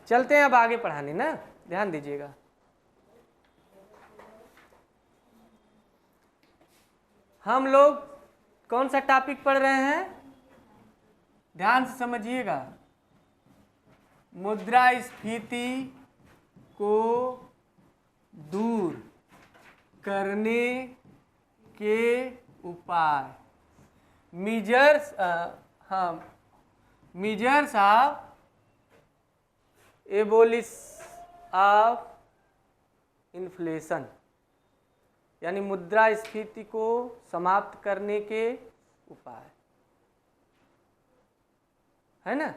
चलते हैं अब आगे पढ़ाने ना, ध्यान दीजिएगा। हम लोग कौन सा टॉपिक पढ़ रहे हैं, ध्यान से समझिएगा। मुद्रास्फीति को दूर करने के उपाय, measures of abolition of inflation, यानी मुद्रास्फीति को समाप्त करने के उपाय, है ना।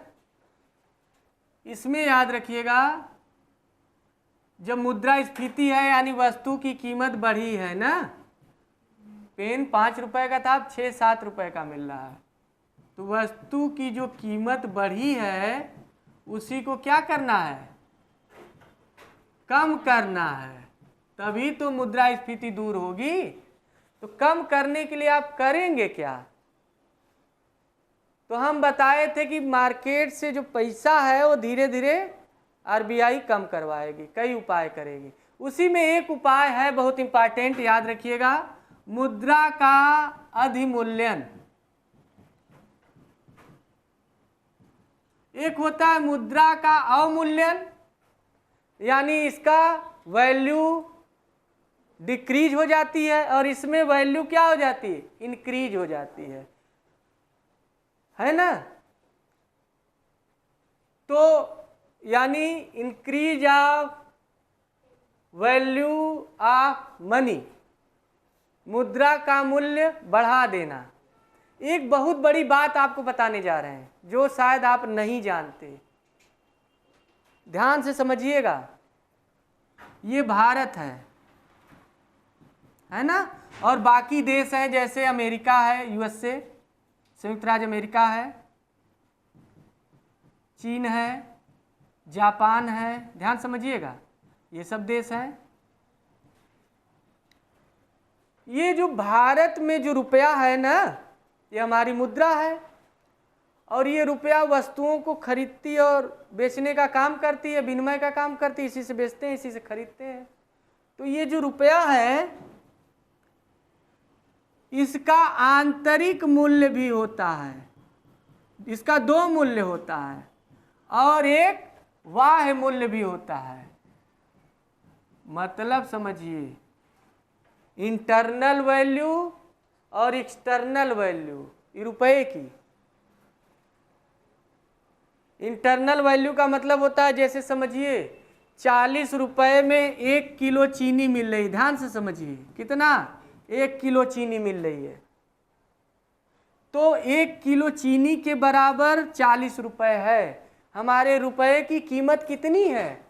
इसमें याद रखिएगा, जब मुद्रास्फीति है यानी वस्तु की कीमत बढ़ी है ना, पेन 5 रुपए का था अब 6-7 रुपए का मिल रहा है, तो वस्तु की जो कीमत बढ़ी है उसी को क्या करना है, कम करना है, तभी तो मुद्रास्फीति दूर होगी। तो कम करने के लिए आप करेंगे क्या, तो हम बताए थे कि मार्केट से जो पैसा है वो धीरे धीरे आरबीआई कम करवाएगी, कई उपाय करेगी। उसी में एक उपाय है बहुत इंपॉर्टेंट, याद रखिएगा, मुद्रा का अधिमूल्यन। एक होता है मुद्रा का अवमूल्यन, यानी इसका वैल्यू डिक्रीज हो जाती है और इसमें वैल्यू क्या हो जाती है, इंक्रीज हो जाती है ना। तो यानी increase of value of money, मुद्रा का मूल्य बढ़ा देना। एक बहुत बड़ी बात आपको बताने जा रहे हैं जो शायद आप नहीं जानते, ध्यान से समझिएगा। ये भारत है ना, और बाकी देश हैं जैसे अमेरिका है, यूएसए संयुक्त राज्य अमेरिका है, चीन है, जापान है, ध्यान समझिएगा, ये सब देश हैं। ये जो भारत में जो रुपया है ना, ये हमारी मुद्रा है, और ये रुपया वस्तुओं को खरीदती और बेचने का काम करती है, विनिमय का काम करती है, इसी से बेचते हैं, इसी से खरीदते हैं। तो ये जो रुपया है इसका आंतरिक मूल्य भी होता है, इसका 2 मूल्य होता है, और एक बाह्य मूल्य भी होता है। मतलब समझिए, इंटरनल वैल्यू और एक्सटर्नल वैल्यू, रुपए की इंटरनल वैल्यू का मतलब होता है, जैसे समझिए 40 रुपए में 1 किलो चीनी मिल रही, ध्यान से समझिए, कितना, 1 किलो चीनी मिल रही है, तो 1 किलो चीनी के बराबर 40 रुपए है। हमारे रुपए की कीमत कितनी है,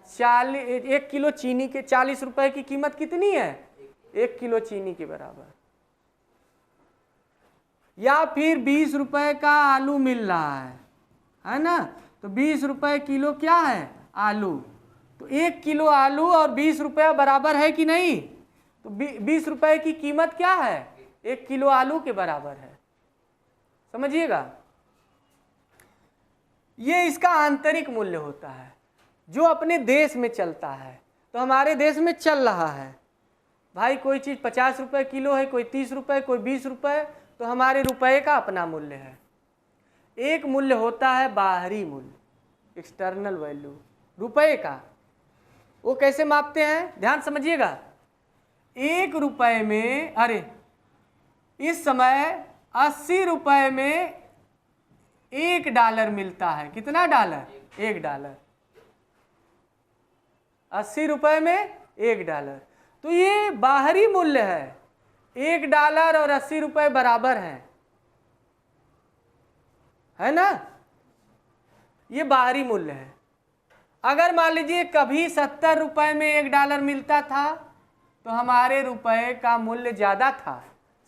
1 किलो चीनी के 40 रुपए की कीमत कितनी है, 1 किलो चीनी के बराबर। या फिर 20 रुपए का आलू मिल रहा है ना, तो 20 रुपए किलो क्या है, आलू। तो 1 किलो आलू और 20 रुपये बराबर है कि नहीं, तो 20 रुपए की कीमत क्या है, 1 किलो आलू के बराबर है। समझिएगा, ये इसका आंतरिक मूल्य होता है जो अपने देश में चलता है। तो हमारे देश में चल रहा है भाई, कोई चीज़ 50 रुपए किलो है, कोई 30 रुपए, कोई 20 रुपए, तो हमारे रुपए का अपना मूल्य है। एक मूल्य होता है बाहरी मूल्य, एक्सटर्नल वैल्यू रुपए का। वो कैसे मापते हैं, ध्यान समझिएगा। 1 रुपए में, अरे इस समय 80 रुपए में $1 मिलता है। कितना डॉलर, $1। 80 रुपए में $1, तो ये बाहरी मूल्य है। $1 और 80 रुपए बराबर है ना, ये बाहरी मूल्य है। अगर मान लीजिए कभी 70 रुपए में $1 मिलता था तो हमारे रुपए का मूल्य ज़्यादा था,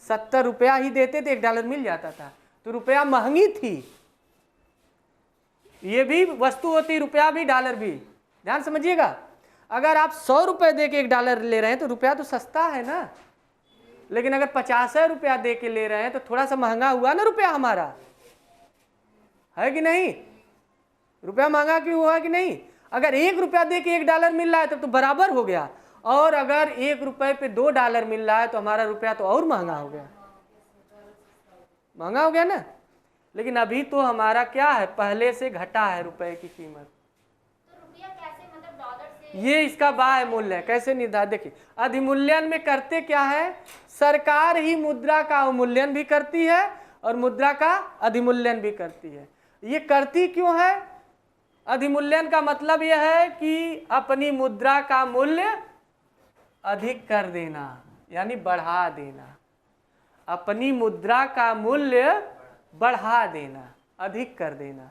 70 रुपया ही देते थे, $1 मिल जाता था, तो रुपया महंगी थी। ये भी वस्तु होती, रुपया भी, डॉलर भी, ध्यान समझिएगा। अगर आप 100 रुपये दे के $1 ले रहे हैं तो रुपया तो सस्ता है ना, लेकिन अगर 50 रुपया दे के ले रहे हैं तो थोड़ा सा महंगा हुआ ना रुपया हमारा, है कि नहीं, रुपया महंगा क्यों हुआ कि नहीं। अगर 1 रुपया दे के $1 मिल रहा है तब तो बराबर हो गया, और अगर 1 रुपये पे $2 मिल रहा है तो हमारा रुपया तो और महंगा हो गया, महंगा हो गया ना। लेकिन अभी तो हमारा क्या है, पहले से घटा है रुपए की कीमत। तो रुपया कैसे, मतलब डॉलर से? ये इसका बाह्य मूल्य है। कैसे निर्धारित, देखिए अधिमूल्यन में करते क्या है, सरकार ही मुद्रा का अवमूल्यन भी करती है और मुद्रा का अधिमूल्यन भी करती है। ये करती क्यों है? अधिमूल्यन का मतलब यह है कि अपनी मुद्रा का मूल्य अधिक कर देना, यानी बढ़ा देना, अपनी मुद्रा का मूल्य बढ़ा देना, अधिक कर देना।